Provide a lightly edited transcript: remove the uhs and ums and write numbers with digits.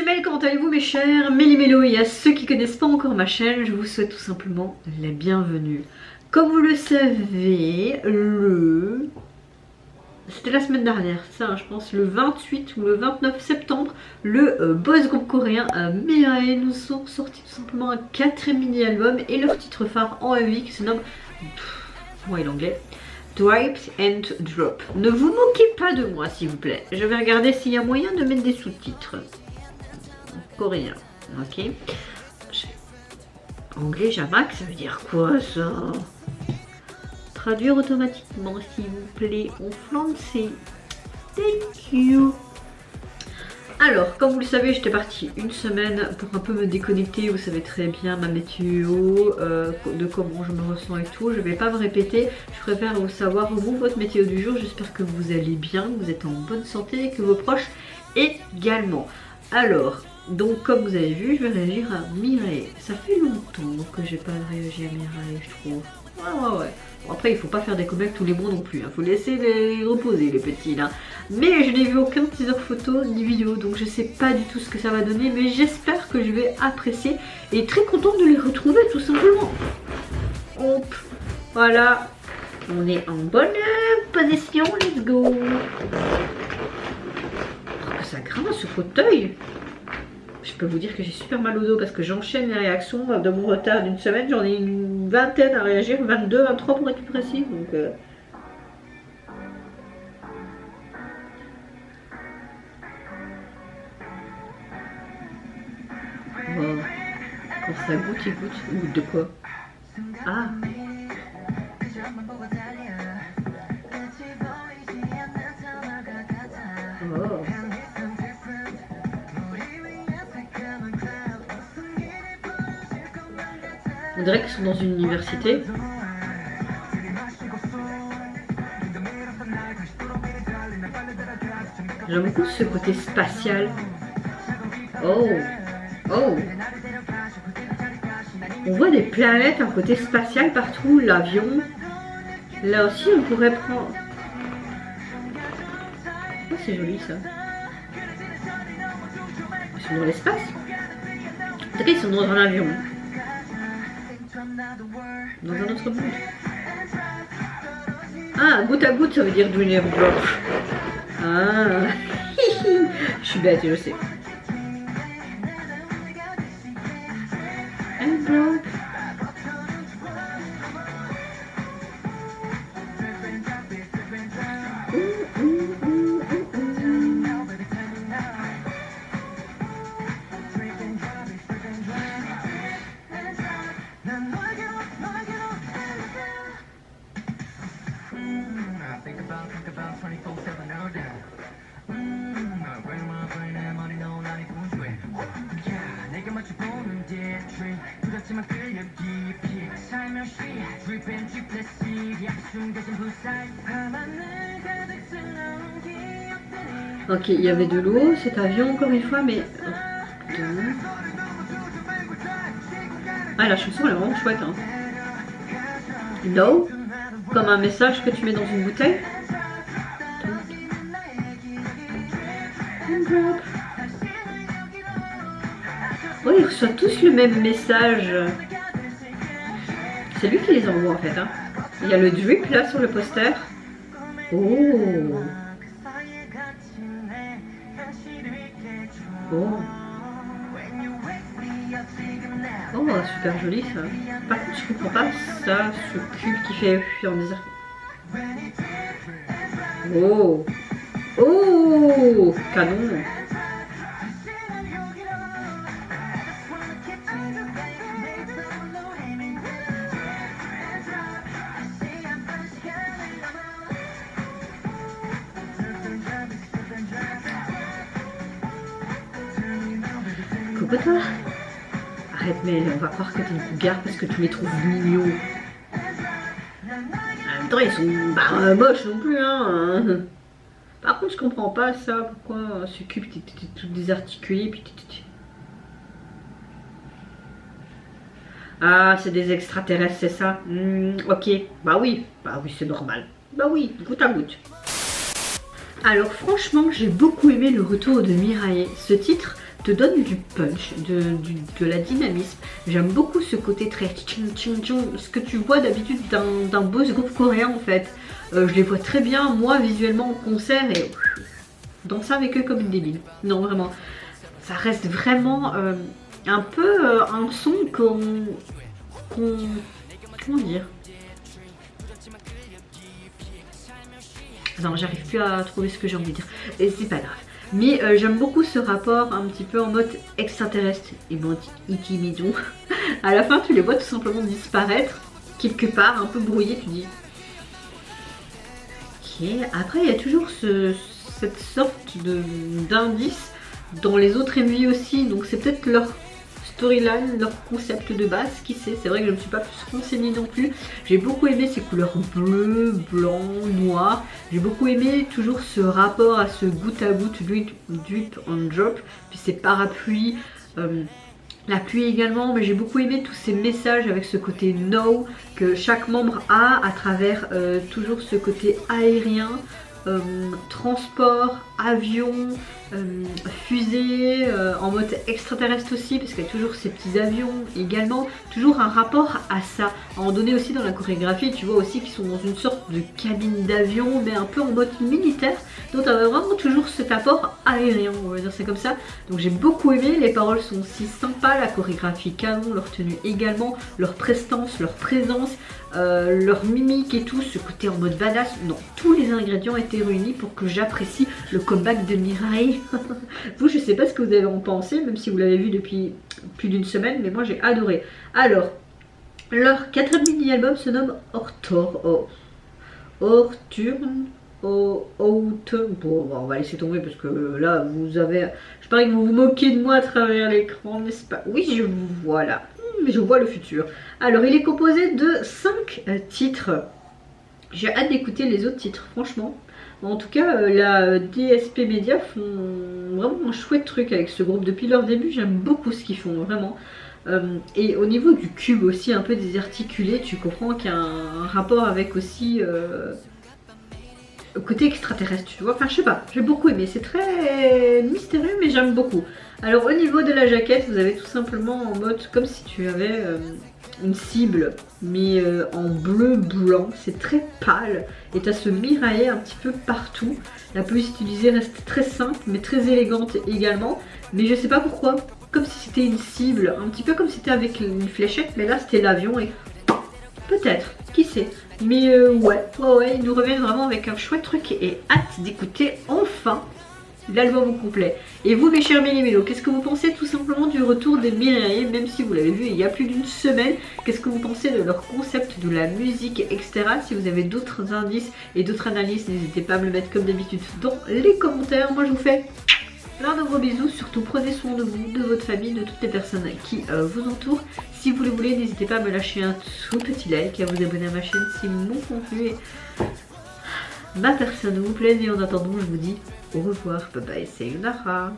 c'est Mel, comment allez-vous mes chers Méli-Mélo, et à ceux qui connaissent pas encore ma chaîne, je vous souhaite tout simplement la bienvenue. Comme vous le savez, c'était la semaine dernière, ça hein, je pense, le 28 ou le 29 septembre, le boys group coréen Mirai nous ont sorti tout simplement un 4e mini-album et leur titre phare en MV qui se nomme, moi et l'anglais, Drip and Drop. Ne vous moquez pas de moi s'il vous plaît, je vais regarder s'il y a moyen de mettre des sous-titres. Coréen, ok. Anglais Jamac, ça veut dire quoi ça? Traduire automatiquement s'il vous plaît en français. Thank you. Alors, comme vous le savez, j'étais partie une semaine pour un peu me déconnecter. Vous savez très bien ma météo, de comment je me ressens et tout. Je vais pas me répéter. Je préfère vous savoir vous votre météo du jour. J'espère que vous allez bien, que vous êtes en bonne santé et que vos proches également. Alors, donc comme vous avez vu, je vais réagir à Mirai. Ça fait longtemps que j'ai pas réagi à Mirai, je trouve. Ouais. Bon, après, il faut pas faire des comebacks tous les mois non plus. Hein. Faut laisser les reposer les petits là. Mais je n'ai vu aucun teaser photo ni vidéo, donc je sais pas du tout ce que ça va donner. Mais j'espère que je vais apprécier et très contente de les retrouver tout simplement. Hop, voilà, on est en bonne position. Let's go. Oh, que ça grince ce fauteuil. Je peux vous dire que j'ai super mal au dos parce que j'enchaîne les réactions de mon retard d'une semaine. J'en ai une vingtaine à réagir, 22, 23 pour être plus précis. Donc, oh. Quand ça goûte, il goûte. Ou de quoi? Ah. Oh. On dirait qu'ils sont dans une université. J'aime beaucoup ce côté spatial. Oh. On voit des planètes, un côté spatial partout, l'avion. Là aussi on pourrait prendre... Oh, c'est joli ça. Ils sont dans l'espace. En tout cas ils sont dans un avion. Dans un autre monde. Ah, goutte à goutte, ça veut dire drip and drop. Ah, je suis bête, je sais. And drop. Ok, il y avait de l'eau, cet avion encore une fois, mais... Ah, la chanson elle est vraiment chouette. Hein. No, comme un message que tu mets dans une bouteille. Oh, ils reçoivent tous le même message. C'est lui qui les envoie en fait. Hein. Il y a le drip là sur le poster. Oh. Oh, super joli ça. Par contre, je comprends pas ça, ce cube qui fait en désert. Oh, canon. Coucou toi. Arrête mais on va croire que t'es une cougar parce que tu les trouves mignons. En même temps ils sont pas moches non plus hein. Par contre je comprends pas ça, pourquoi ce cube t'es tout désarticulé puis Ah c'est des extraterrestres c'est ça. Ok, bah oui c'est normal. Bah oui, goutte à goutte. Alors franchement j'ai beaucoup aimé le retour de Mirai. Ce titre te donne du punch, de la dynamisme. J'aime beaucoup ce côté très tching tching tching, ce que tu vois d'habitude d'un boss groupe coréen en fait. Je les vois très bien, moi, visuellement en concert et danser avec eux comme une débile. Non, vraiment. Ça reste vraiment un peu un son comment dire? Non, j'arrive plus à trouver ce que j'ai envie de dire. Et c'est pas grave. Mais j'aime beaucoup ce rapport un petit peu en mode extraterrestre. Et bon, Ikimidou. À la fin, tu les vois tout simplement disparaître quelque part, un peu brouillé. Tu dis. Ok. Après, il y a toujours cette sorte d'indice dans les autres MV aussi. Donc, c'est peut-être leur storyline, leur concept de base, qui sait. C'est vrai que je ne me suis pas plus renseignée non plus. J'ai beaucoup aimé ces couleurs bleu, blanc, noir. J'ai beaucoup aimé toujours ce rapport à ce goutte à goutte, drip on drop, puis ces parapluies, la pluie également. Mais j'ai beaucoup aimé tous ces messages avec ce côté no que chaque membre a à travers toujours ce côté aérien. Transport, avion, fusée, en mode extraterrestre aussi, parce qu'il y a toujours ces petits avions également, toujours un rapport à ça. À un moment donné aussi dans la chorégraphie, tu vois aussi qu'ils sont dans une sorte de cabine d'avion, mais un peu en mode militaire, donc tu as vraiment toujours cet apport aérien, on va dire c'est comme ça. Donc j'ai beaucoup aimé, les paroles sont aussi sympas, la chorégraphie canon, leur tenue également, leur prestance, leur présence, leur mimique et tout, ce côté en mode badass. Non, tous les ingrédients étaient réunis pour que j'apprécie le comeback de Mirai. Vous, je sais pas ce que vous avez en pensé, même si vous l'avez vu depuis plus d'une semaine, mais moi j'ai adoré. Alors, leur quatrième mini-album se nomme Orturn. Bon, on va laisser tomber parce que là, vous avez. Je parie que vous vous moquez de moi à travers l'écran, n'est-ce pas? Oui, je vous vois là. Je vois le futur. Alors, il est composé de 5 titres. J'ai hâte d'écouter les autres titres, franchement. En tout cas, la DSP Media font vraiment un chouette truc avec ce groupe. Depuis leur début, j'aime beaucoup ce qu'ils font, vraiment. Et au niveau du cube aussi, un peu désarticulé, tu comprends qu'il y a un rapport avec aussi côté extraterrestre, tu vois. Enfin, je sais pas, j'ai beaucoup aimé. C'est très mystérieux, mais j'aime beaucoup. Alors, au niveau de la jaquette, vous avez tout simplement en mode comme si tu avais une cible, mais en bleu-blanc. C'est très pâle. Et tu as ce miraillet un petit peu partout. La police utilisée reste très simple, mais très élégante également. Mais je sais pas pourquoi. Comme si c'était une cible, un petit peu comme si c'était avec une fléchette, mais là c'était l'avion et peut-être, qui sait. Mais ouais, ils nous reviennent vraiment avec un chouette truc et hâte d'écouter enfin l'album au complet. Et vous, mes chers méli-mélos, qu'est-ce que vous pensez tout simplement du retour des Mireille, même si vous l'avez vu il y a plus d'une semaine? Qu'est-ce que vous pensez de leur concept, de la musique, etc. Si vous avez d'autres indices et d'autres analyses, n'hésitez pas à me le mettre comme d'habitude dans les commentaires. Moi, je vous fais plein de gros bisous, surtout prenez soin de vous, de votre famille, de toutes les personnes qui vous entourent. Si vous le voulez, n'hésitez pas à me lâcher un tout petit like et à vous abonner à ma chaîne si mon contenu et ma personne vous plaît. Et en attendant, je vous dis au revoir, bye bye, sayonara.